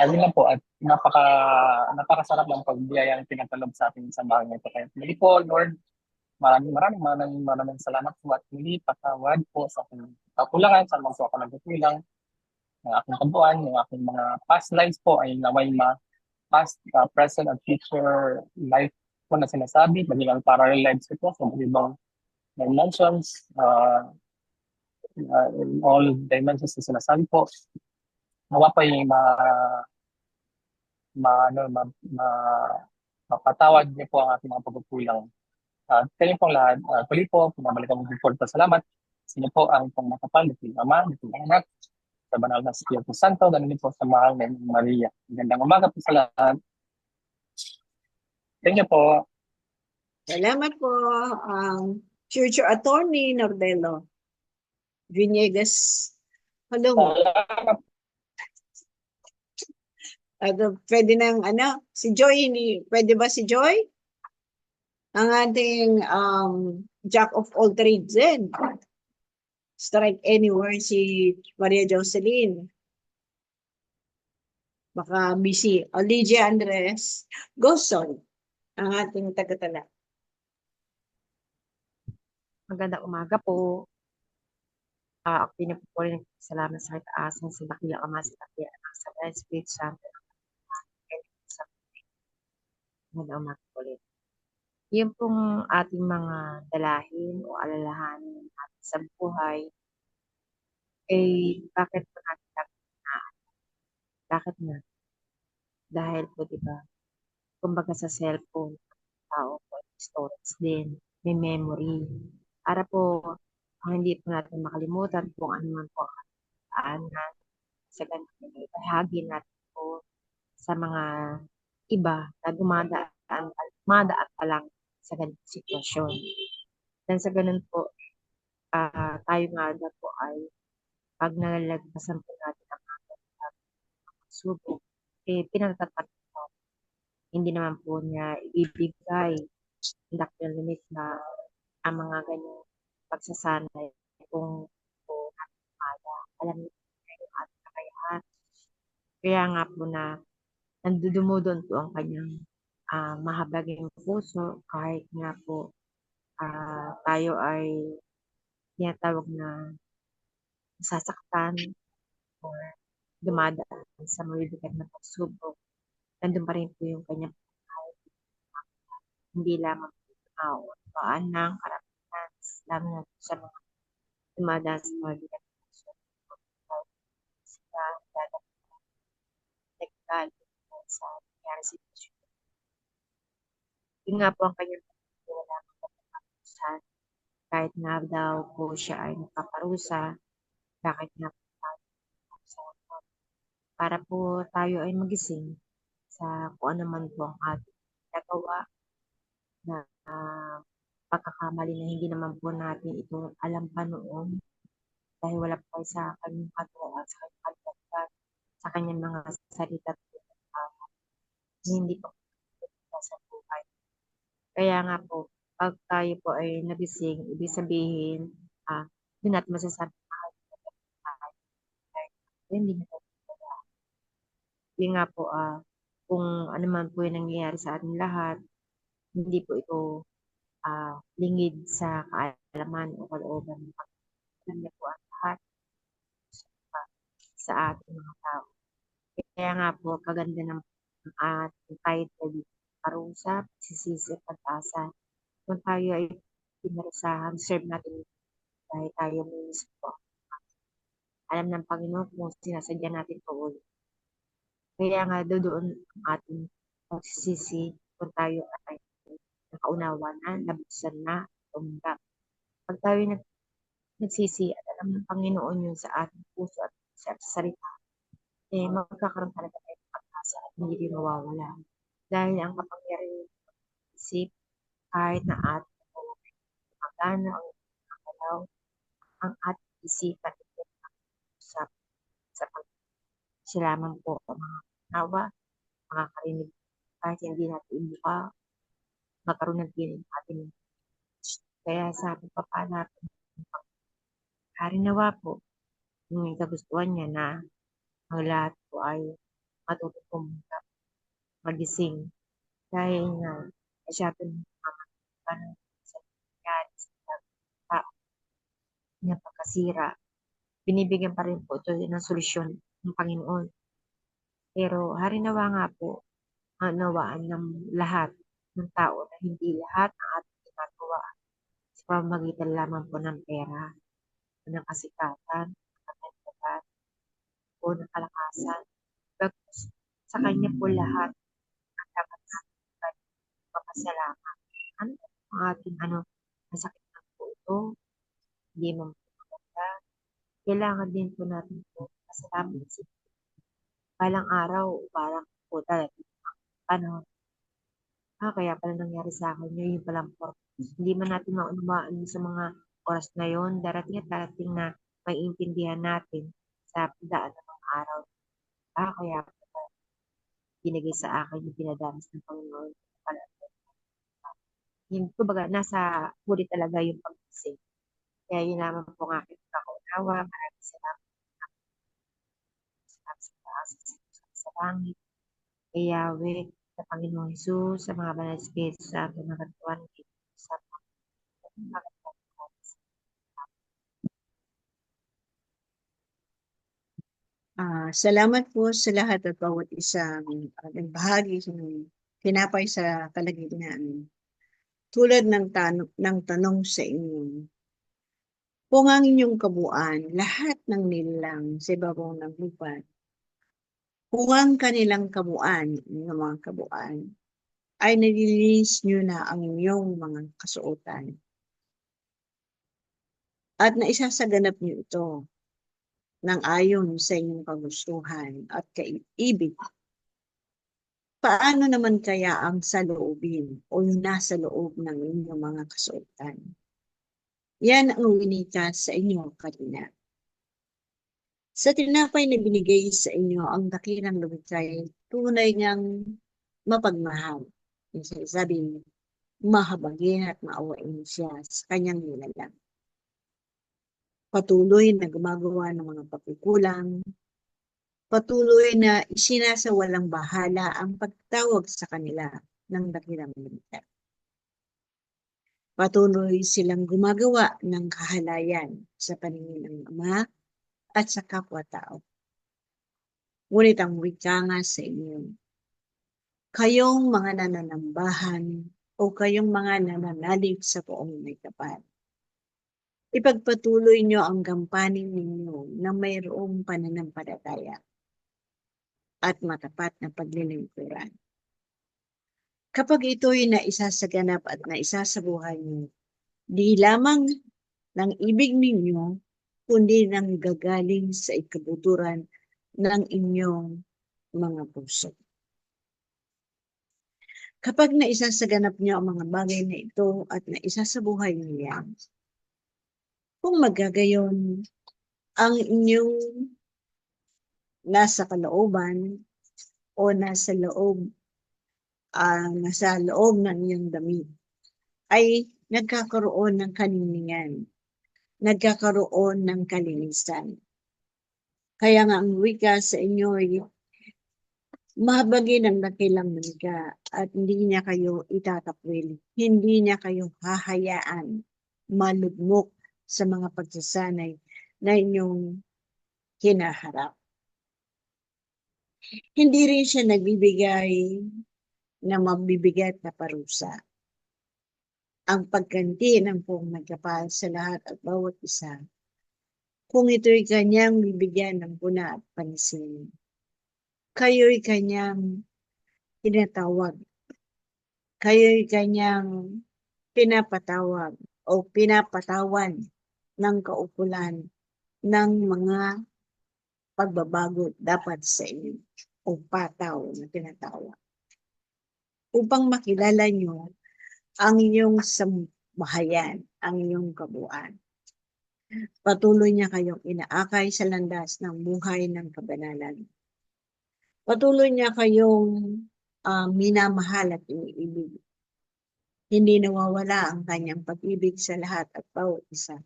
ayun lang po, at napakasarap ng pagbiyayang pinagkalob sa ating sa bahay nito. Kaya muli po, Lord, maraming salamat po at muli patawad po sa aking kakulangan, sa mga po ako nagkukulang, ng aking kabuuan, yung aking mga past lives po ay naway past, present, at future life ko na sinasabi, maging ang parallel lives ko po sa ibang dimensions, in all dimensions na sinasabi po. Nawa pa yung mapatawad niyo po ang ating mga pagkukulang. Kayo pong lahat, tuloy po, pinabalikan mo po sa salamat. Sino po ang pong makapal, ng Ama, ng Anak, sa banal na Espiritu Santo, ganun din po sa mahal na Maria. Magandang umaga po sa lahat. Thank you po. Salamat po, future attorney Nordello Viniegas. Hello. Pwede nang si Joy, pwede ba si Joy? Ang ating jack of all trades din. Strike anywhere si Maria Jocelyn. Baka busy. Lydia Andres Goson, ang ating tagatala. Magandang umaga po. Ako din po rin salamat sa kitaasan sa dakilang Ama, sa dakilang Anak, sa Espiritu Santo. Magandang umaga po ulit. Yung pong ating mga dalahin o alalahanin natin sa buhay, bakit po natin dapat. Bakit nga? Dahil po, di ba, kumbaga sa cellphone, tao po, storage din, may memory. Para po, hindi po natin makalimutan kung ano man po ang sa ganito. Bahagi natin po sa mga iba na dumadaan pa lang sa ganitong sitwasyon. Dan sa ganun po, tayo nga na po ay pag nalalagpasan po natin ang subok, pinatatapat po. Hindi naman po niya ibibigay ang dakilang limit na ang mga ganyang pagsasanay kung po natin kaya. Alam niyo po yung ating kakayahan. Kaya nga po na nandudumudon po ang kanyang mahabaging puso kahit nga po tayo ay tinatawag na nasasaktan or dumadaan sa mabibigat na pagsubok. Nandun pa rin po yung kanyang pagkakas. Hindi lamang po paanang karapatan, lalo na sa mga dumadaan sa mabibigat na pagsubok. Sila dadaan nagkagalit sa nangyari sitwasyon. Yun nga po ang kanyang wala kapag kahit nga daw po siya ay nagpaparusa, bakit nga po para po tayo ay magising sa kung ano man po ang ating nagawa na pagkakamali na hindi naman po natin ito alam pa noon dahil wala po sa kanyang katuwaan, sa kanyang kalipatan, sa kanyang mga salita hindi po sa buhay. Kaya nga po, pag tayo po ay nagising, ibig sabihin, doon natin masasabi hindi na yun nga po, kung ano man po yung nangyayari sa ating lahat, hindi po ito lingid sa kaalaman o kalooban. Alam niya po ang lahat sa ating mga tao. Kaya nga po, kaganda ng ating title, parusa, pagsisisi, pag-asa. Kung tayo ay pinarusahan, serve natin dahil tayo minis po. Alam ng Panginoon kung sinasadya natin po ulit. Kaya nga doon ang ating pagsisisi kung tayo ay nakaunawa na, nabuksan na, umundak. Pag tayo nagsisi at alam ng Panginoon yun sa ating puso at sa salita, magkakaroon talaga tayo ng pag-asa at hindi rin mawawala. Dahil ang kapangyarihan ng isip kahit na ating magana o galaw, ang ating isipan ay usap sa pag siya lamang po ang mga nawa, makakarinig kahit hindi natin ibuka, magkaroon ng feeling ating kaya sa pagpapala nawa po yung kagustuhan niya na ang lahat po ay matutong magising dahil nga masyado ng mga panahon sa nangyari sa tao na pagkasira. Binibigyan pa rin po ito ng solusyon ng Panginoon. Pero harinawa nga po ang nawaan ng lahat ng tao na hindi lahat ng ating ginagawa sa pamamagitan lamang po ng pera, o ng kasikatan, ng kagandahan, o ng kalakasan. Bagkus sa Kanya po lahat ang dapat natin magpapasalamat. Ano ang ating masakit na po ito, hindi mo maganda. Kailangan din po natin po pasalamat sa balang araw, parang po talaga panahon. Kaya pala nangyari sa akin yun, yung palang hindi man natin maunawaan sa mga oras na yon, darating at darating na maiintindihan natin sa daan ng mga araw. Kaya pala binigay sa akin yung pinadanas ng Panginoon. Yung kumbaga, nasa huli talaga yung pag-isip. Kaya yun naman po ang aking kakaunawa. Maraming salamat sa taas, sa langit, kay Yahweh, sa Panginoong Jesus, sa mga banal na Espiritu Santo na katuwan sa Salamat po sa lahat at bawat isang nagbahagi ng tinapay sa kalagitnaan. Tulad ng tanong sa inyo, kung ang inyong kabuuan, lahat ng nilalang sa ibabaw ng lupa, kung ang kanilang kabuuan, ng mga kabuuan, ay nililinis nyo na ang inyong mga kasuotan. At naisasaganap nyo ito ng ayon sa inyong kagustuhan at kaibig. Paano naman kaya ang saloobin o yung nasa loob ng inyong mga kasuotan? Yan ang winika sa inyo kanina. Sa tinapay na binigay sa inyo, ang dakilang lumikay, tunay niyang mapagmahal. Yung sinasabing, mahabagin at maawain siya sa kanyang nilalang. Patuloy na gumagawa ng mga pagkukulang, patuloy na isinasawalang bahala ang pagtawag sa kanila ng dakilang lumikay. Patuloy silang gumagawa ng kahalayan sa paningin ng Ama at sa kapwa-tao. Ngunit ang wika nga sa inyo, kayong mga nananambahan o kayong mga nananalig sa poong may kapal, ipagpatuloy nyo ang gampanin ninyo na mayroong pananampalataya at matapat na paglilingkuran. Kapag ito'y naisasaganap at naisasabuhay nyo, di lamang ng ibig ninyo, kundi nang gagaling sa ikabuturan ng inyong mga puso. Kapag naisasaganap nyo ang mga bagay na ito at naisasabuhay nyo yan, kung magagayon ang inyong nasa kalooban o nasa loob ng iyong damit ay nagkakaroon ng kaniningan, nagkakaroon ng kalinisan. Kaya nga ang wika sa inyo ay mahabagi ng dakilang maniga at hindi niya kayo itatapwil, hindi niya kayo hahayaan malugmok sa mga pagsasanay na inyong hinaharap. Hindi rin siya nagbibigay na mabibigat na parusa. Ang pagganti ng pong nagkapal sa lahat at bawat isa, kung ito'y kanyang bibigyan ng puna at pansin, kayo'y kanyang tinatawag, kayo'y kanyang pinapatawag o pinapatawan ng kaukulan ng mga pagbabago dapat sa inyo o pataw na tinatawag. Upang makilala nyo ang inyong sambahayan, ang inyong kabuuan. Patuloy niya kayong inaakay sa landas ng buhay ng kabanalan. Patuloy niya kayong minamahal at iniibig. Hindi nawawala ang kanyang pag-ibig sa lahat at bawat isa.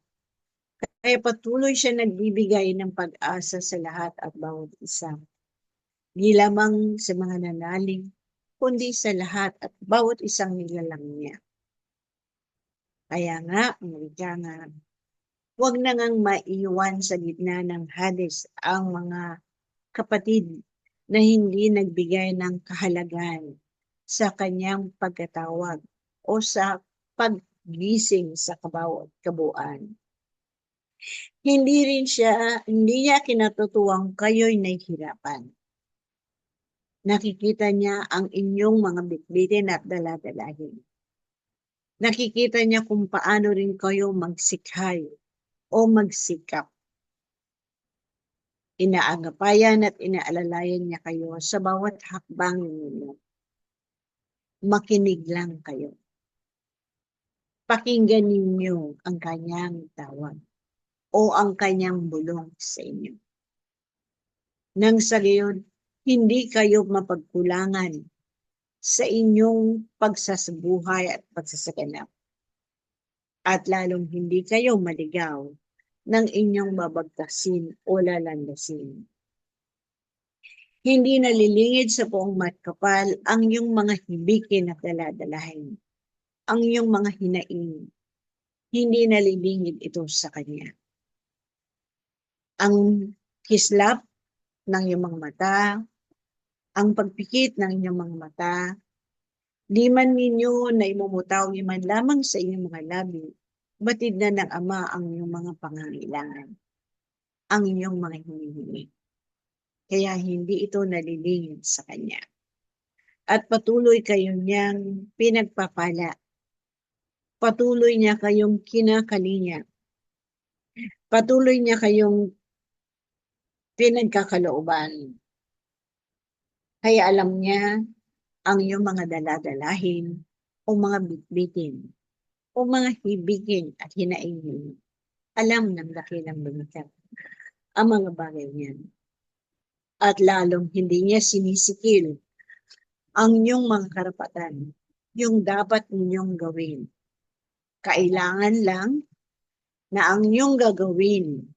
Kaya patuloy siya nagbibigay ng pag-asa sa lahat at bawat isa. Di lamang sa mga nanalig, kundi sa lahat at bawat isang nilalang niya. Kaya nga, huwag na ngang maiwan sa gitna ng Hades ang mga kapatid na hindi nagbigay ng kahalagan sa kanyang pagkatawag o sa paggising sa kabuuan. Hindi niya kinatutuwang kayo'y nahihirapan. Nakikita niya ang inyong mga bitbitin at daladalahin. Nakikita niya kung paano rin kayo magsikhay o magsikap. Inaagapayan at inaalalayan niya kayo sa bawat hakbang ninyo. Makinig lang kayo. Pakinggan ninyo ang kanyang tawag o ang kanyang bulong sa inyo. Nang sa gayon, hindi kayo mapagkulangan sa inyong pagsasabuhay at pagsasaganap. At lalong hindi kayo maligaw ng inyong babagtasin o lalandasin. Hindi nalilingid sa buong matkapal ang iyong mga hibikin at daladalahin, ang iyong mga hinaing. Hindi nalilingid ito sa kanya. Ang kislap ng iyong mga mata, ang pagpikit ng inyong mga mata, di man ninyo na imumutaw man lamang sa inyong mga labi, batid na ng Ama ang inyong mga pangangailangan, ang inyong mga hinihingi. Kaya hindi ito nalilingid sa Kanya. At patuloy kayo niyang pinagpapala. Patuloy niya kayong kinakalinga. Patuloy niya kayong pinagkakalooban. Kaya alam niya ang iyong mga daladalahin o mga bitbitin o mga hibigin at hinaingin. Alam ng dakilang bumikap ang mga bagay niyan. At lalong hindi niya sinisikil ang inyong mga karapatan, yung dapat ninyong gawin. Kailangan lang na ang inyong gagawin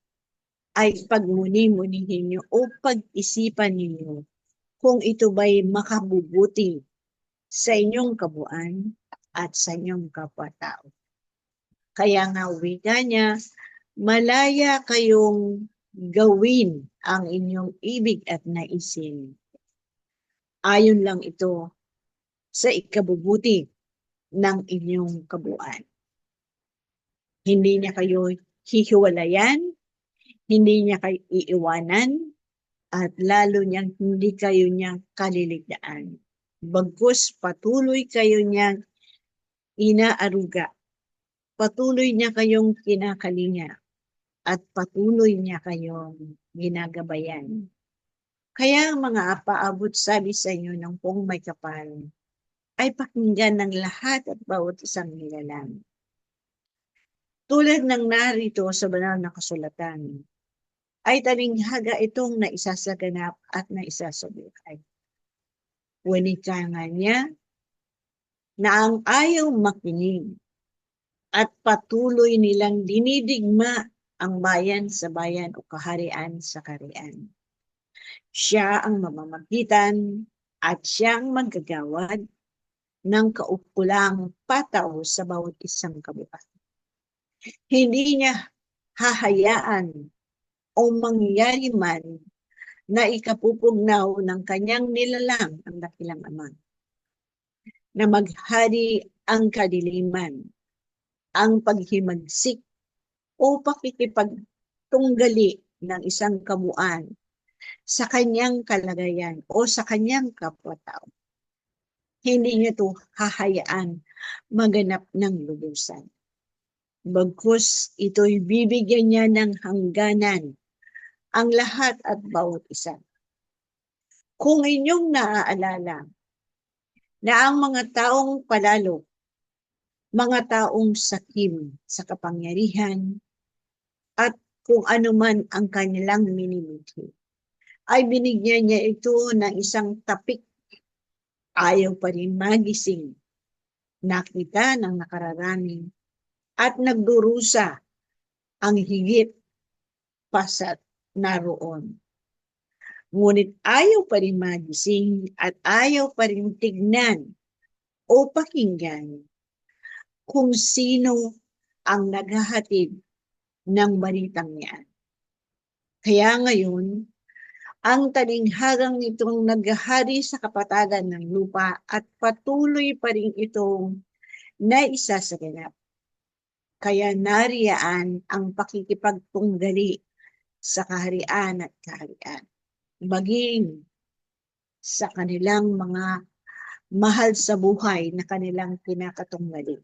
ay pagmuni-munihin niyo o pag-isipan ninyo kung ito ba'y makabubuti sa inyong kabuuan at sa inyong kapwa-tao. Kaya nga wika niya, malaya kayong gawin ang inyong ibig at naisin. Ayon lang ito sa ikabubuti ng inyong kabuuan. Hindi niya kayo hihiwalayan, hindi niya kayo iiwanan, at lalo niyang hindi kayo niyang kaliligtaan. Bagkus patuloy kayo niyang inaaruga, patuloy niya kayong kinakalinga, at patuloy niya kayong ginagabayan. Kaya mga paabot sabi sa inyo ng pong may kapal, ay pakinggan ng lahat at bawat isang nilalang. Tulad ng narito sa banal na kasulatan, ay talinghaga itong naisasaganap at naisasabuhay. Wanika nga niya na ang ayaw makinig at patuloy nilang dinidigma ang bayan sa bayan o kaharian sa kaharian. Siya ang mamamagitan at siyang maggagawad ng kaukulang pataw sa bawat isang kabuuan. Hindi niya hahayaan o mangyayari man na ikapupugnaw ng kanyang nilalang ang dakilang Ama, na maghari ang kadiliman, ang paghimagsik o pakikipagtunggali ng isang kabuuan sa kanyang kalagayan o sa kanyang kapwa-tao. Hindi niya ito hahayaan maganap ng lubusan. Bagkus ito'y bibigyan niya ng hangganan ang lahat at bawat isa. Kung inyong naaalala na ang mga taong palalo mga taong sakim sa kapangyarihan at kung ano man ang kanilang minimithi, ay binigyan niya ito ng isang tapik. Ayaw pa rin magising. Nakita ng nakararami at nagdurusa ang higit pa sa naroon. Ngunit ayaw pa rin magising at ayaw pa rin tignan o pakinggan kung sino ang naghahatid ng balitang yan. Kaya ngayon, ang talinghagang itong naghahari sa kapatagan ng lupa at patuloy pa rin itong naisasaganap. Kaya nariyaan ang pakikipagtunggali sa kaharian at kaharian, maging sa kanilang mga mahal sa buhay na kanilang pinakatunggali.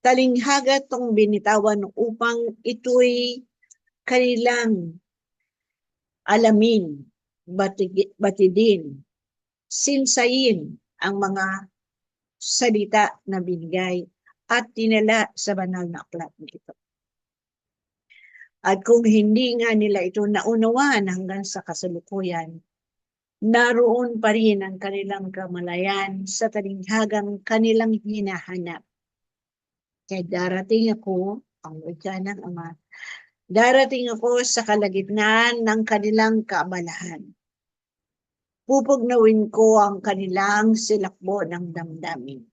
Talinghaga itong binitawan upang ito'y kanilang alamin, batidin, sinsayin ang mga salita na binigay at tinala sa banal na aklat nito. At kung hindi nga nila ito naunawaan hanggang sa kasalukuyan, naroon pa rin ang kanilang kamalayan sa talinghagang kanilang hinahanap. Kaya darating ako, ang wika ng Ama, darating ako sa kalagitnaan ng kanilang kaabalahan. Pupugnawin ko ang kanilang silakbo ng damdamin.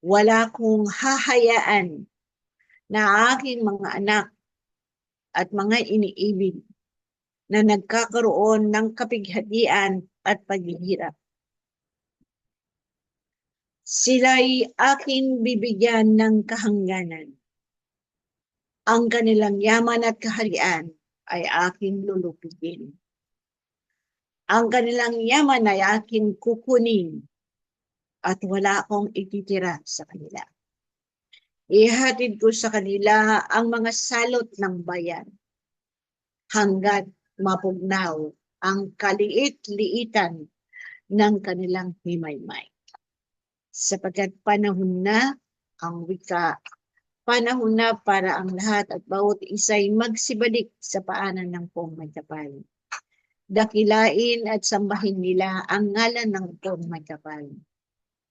Wala kong hahayaan na aking mga anak at mga iniibig na nagkakaroon ng kapighatian at paghihirap. Sila'y aking bibigyan ng kahangganan. Ang kanilang yaman at kaharian ay aking lulupigin. Ang kanilang yaman ay aking kukunin at wala akong ititira sa kanila. Ihatid ko sa kanila ang mga salot ng bayan hanggat mapugnaw ang kaliit-liitan ng kanilang himaymay. Sapagkat panahon na ang wika, panahon na para ang lahat at bawat isa'y magsibalik sa paanan ng Poong Magkapal. Dakilain at sambahin nila ang ngalan ng Poong Magkapal.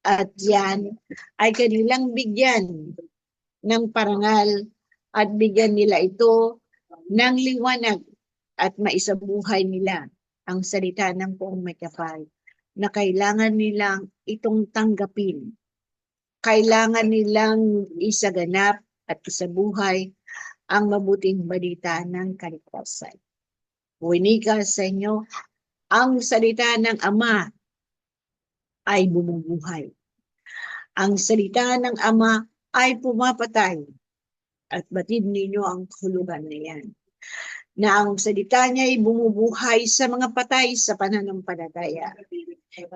At yan ay kanilang bigyan ng parangal at bigyan nila ito ng liwanag at maisabuhay nila ang salita ng Poong Magkapal na kailangan nilang itong tanggapin. Kailangan nilang isaganap at isabuhay ang mabuting balita ng kaligtasan. Winika sa inyo, ang salita ng Ama ay bumubuhay. Ang salita ng Ama ay pumapatay at batid ninyo ang kahulugan na yan. Na ang salita niya ay bumubuhay sa mga patay sa pananampalataya.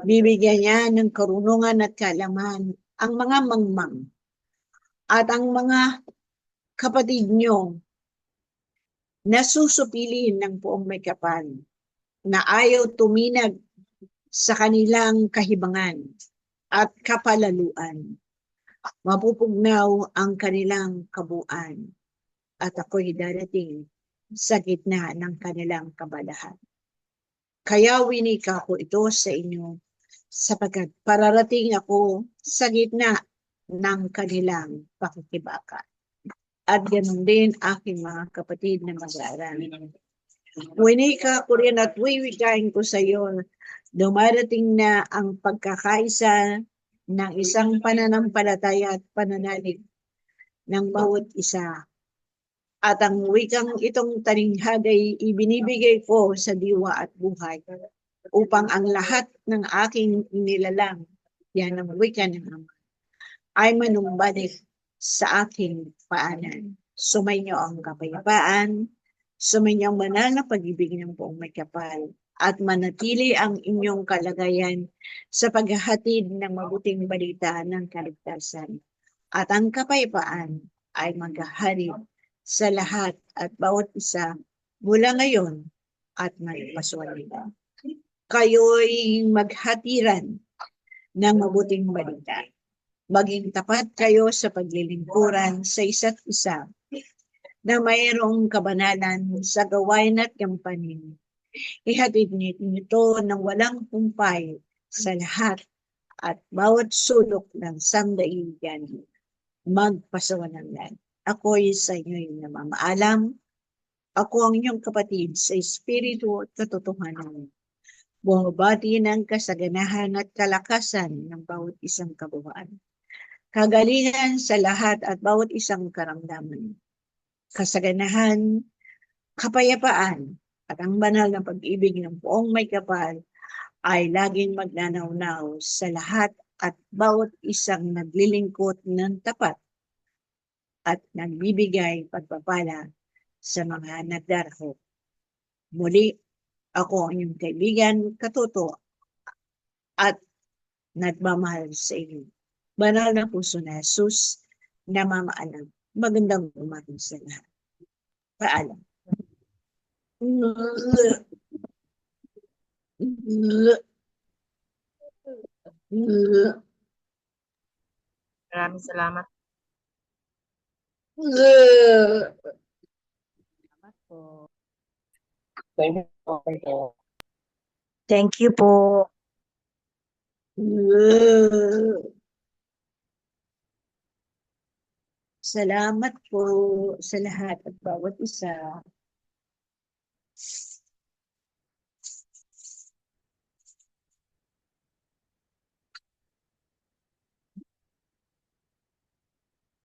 Bibigyan niya ng karunungan at kaalaman ang mga mangmang at ang mga kapatid nyo na susupilin ng Poong Magkapal na ayaw tuminag sa kanilang kahibangan at kapalaluan. Mapupugnaw ang kanilang kabuuan at ako'y darating sa gitna ng kanilang kabalahan. Kaya winika ko ito sa inyo sapagkat pararating ako sa gitna ng kanilang pakikibaka. At ganun din aking mga kapatid na mag-aaral. Winika ko rin at wiwikain ko sa iyo, dumarating na ang pagkakaisa ng isang pananampalataya at pananalig ng bawat isa. At ang wikang itong talinghagay ibinibigay ko sa diwa at buhay upang ang lahat ng aking inilalang, yan ang wika ng Ama, ay manumbalik sa aking paanan. Sumainyo ang kapayapaan, sumainyo ang banal na pag-ibig ng Poong Magkapal, at manatili ang inyong kalagayan sa paghahatid ng mabuting balita ng kaligtasan. At ang kapayapaan ay maghahari sa lahat at bawat isa mula ngayon at magpaswalihan. Kayo'y maghatiran ng mabuting balita. Maging tapat kayo sa paglilingkuran sa isa't isa na mayroong kabanalan sa gawain at gampanin. Ihatid nito ng walang pumpay sa lahat at bawat sulok ng samdaigyan. Magpasawalang. Ako'y sa inyo'y namamaalam. Ako ang inyong kapatid sa espiritu at katotohanan. Bumabati ng kasaganahan at kalakasan ng bawat isang kabuuan. Kagalingan sa lahat at bawat isang karamdaman. Kasaganahan, kapayapaan, at ang banal na pag-ibig ng buong may kapal ay laging magnanaunaw sa lahat at bawat isang naglilingkod ng tapat at nagbibigay pagpapala sa mga nagdarako. Muli, ako ang inyong kaibigan, katuto, at nagmamahal sa inyo. Banal na puso na Jesus, namamaalam. Magandang umaga sa lahat. Paalam. Maraming salamat. Thank you po. Thank you. Thank you po. Salamat po sa lahat at bawat isa.